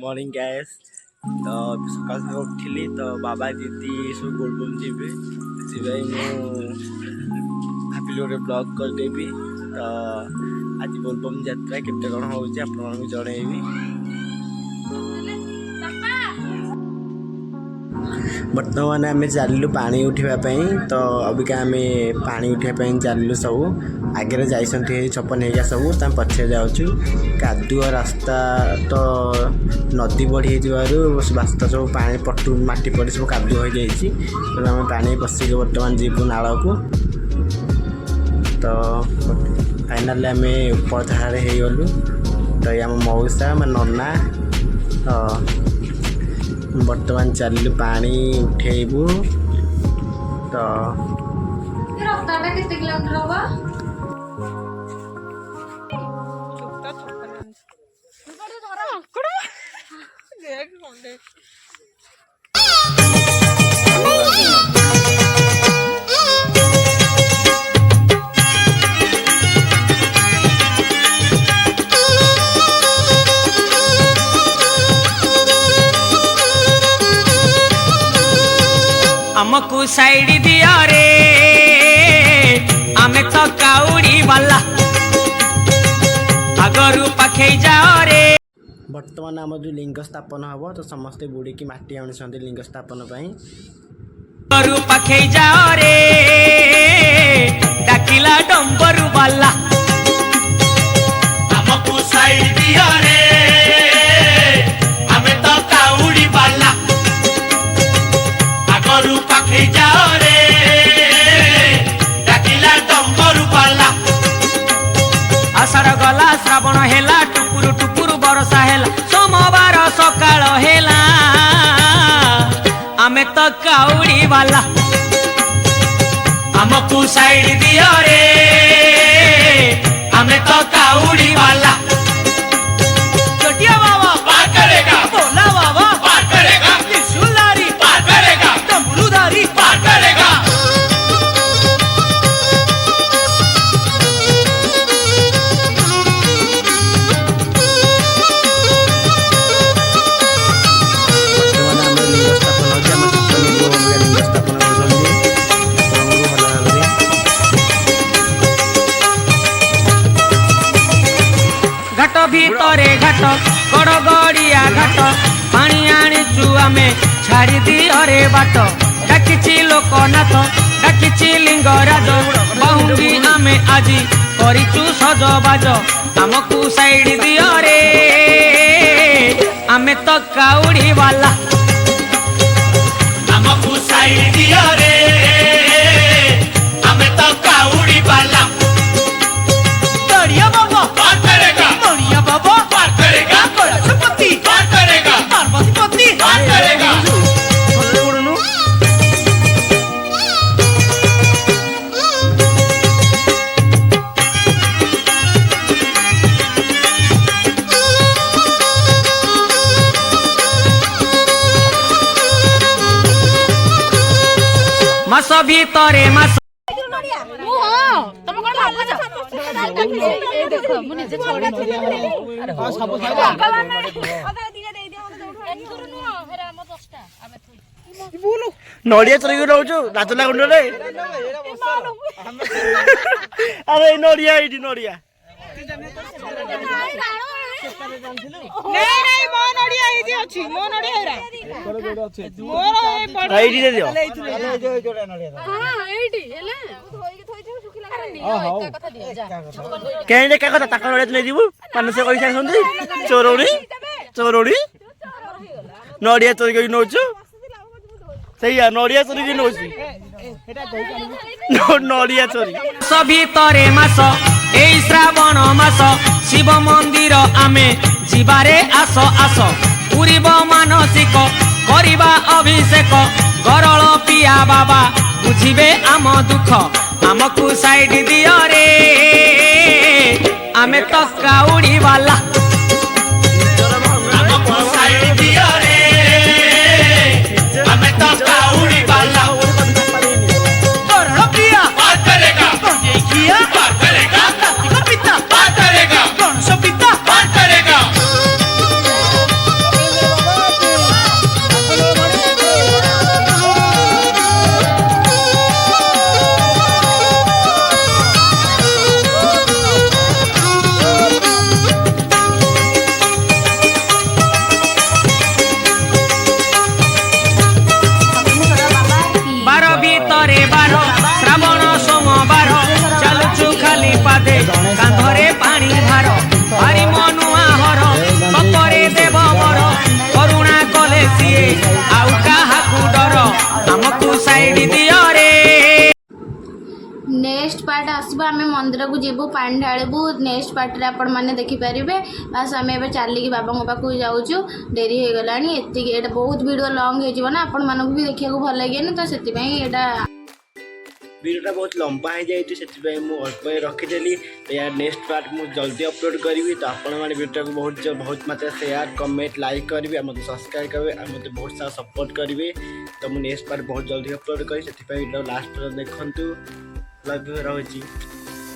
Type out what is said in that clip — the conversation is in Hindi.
मॉर्निंग गैस तो सकाल सकाल उठिली तो बाबा दीदी सब बोलबम जीवे से भाविली गोटे ब्लॉग करदेवी तो आज बोलबम यात्रा केते कौन हो जनइबी। बर्तमान आम चलू पानी उठापी तो अबिका आम पानी उठापी चलू सब आगे जाइए छपन हेगा सब तम पछे जाऊँ कादुआ रास्ता तो नदी बढ़ी रास्ता सब पानी पटू माटी पड़ी सब कादुआ हो जाए आम पानी पशिक बर्तमान जीवु नाल को तो फाइनाल आम ऊपर धारे हो गलु तो आम मऊसा नना तो बर्तमान चलू पानी उठेबू तो हमको साइड दिया रे आमे तो काउड़ी वाला अगरु पाखे जाओ रे। बर्तमान आम जो लिंग स्थापन हम तो समस्ते बुड़ी की माटी आनी लिंग स्थापन अगरु पाखे जाओ रे डाकिला डंबरु वाला हमको साइड दिया रे आमे तो काउड़ी वाला अगरु पाखे जाओ रे डाकिला डंबरु वाला आषाढ़ गला श्रावण हेला टुकुरु टुकुरु बरसा हेला सोमवार सकाळ हेला आमे तो काउड़ी वाला हमको साइड दिया रे आमे तो काउड़ी वाला चटिया बाबा पार करेगा भोला बाबा पार करेगा त्रिशूलधारी पार करेगा डमरूधारी पार करेगा। घाट भीतरे घाट गड़ गड़िया घाट पानी आनीचु आमे छाड़ी दियो रे बाट डाकिछि लोकनाथ डाकिछि लिंगराज बहुंडी आमे आजी करिचु सजबाज हमको साइड दियो रे आमे तो काउड़ी वाला हमको साइड दियो रे आमे तो काउड़ी वाला बाबा पार करेगा मणिया बाबा पार करेगा गणेशपति पार करेगा पार्वती पति पार करेगा। मास भीतरे मास नड़िया चोरी रोचु राजला गुंड अरे नड़िया ये नड़िया चोरौड़ी चोरौड़ी नड़िया चोरी कर नौचु सैया नड़िया चोरी की नौची नड़िया चोरी भीतरे मास ए श्रावण मास शिव मंदिर आमे जीवारे आस आस पूरीब मानसिक करिबा अभिषेक गरल पिया बाबा बुझिबे आम दुख हमको साइड दियो रे आमे तो काउड़ी वाला हमको साइड दियो रे आमे तो काउड़ी वाला गरल पिया पार करेगा देखिया पार करेगा कार्तिक पिता पार करेगा गणेश पिता पार करेगा। आम मंदिर को जीवु पानी ढालू नेक्स्ट पार्ट रे आपण मैंने देखिपारे बास आम ए चलिकी बाबा पाखक जाऊँ डेरी हो गला ये बहुत वीडियो लंग हो आपण मानक भी देखा भल लगे तो से वीडियोटा बहुत लंबा हो जाए से मुझे रखीदेली तो यार नेक्स्ट पार्ट मुझे जल्दी अपलोड करी तो आपण मैंने वीडियो को बहुत मात्रा शेयर कमेंट लाइक करेंगे मतलब सब्सक्राइब करेंगे और मतलब बहुत सारा सपोर्ट करेंगे तो मुझे नेक्स्ट पार्ट बहुत जल्दी अपलोड करी से वीडियो लास्ट देखु लव यू रही।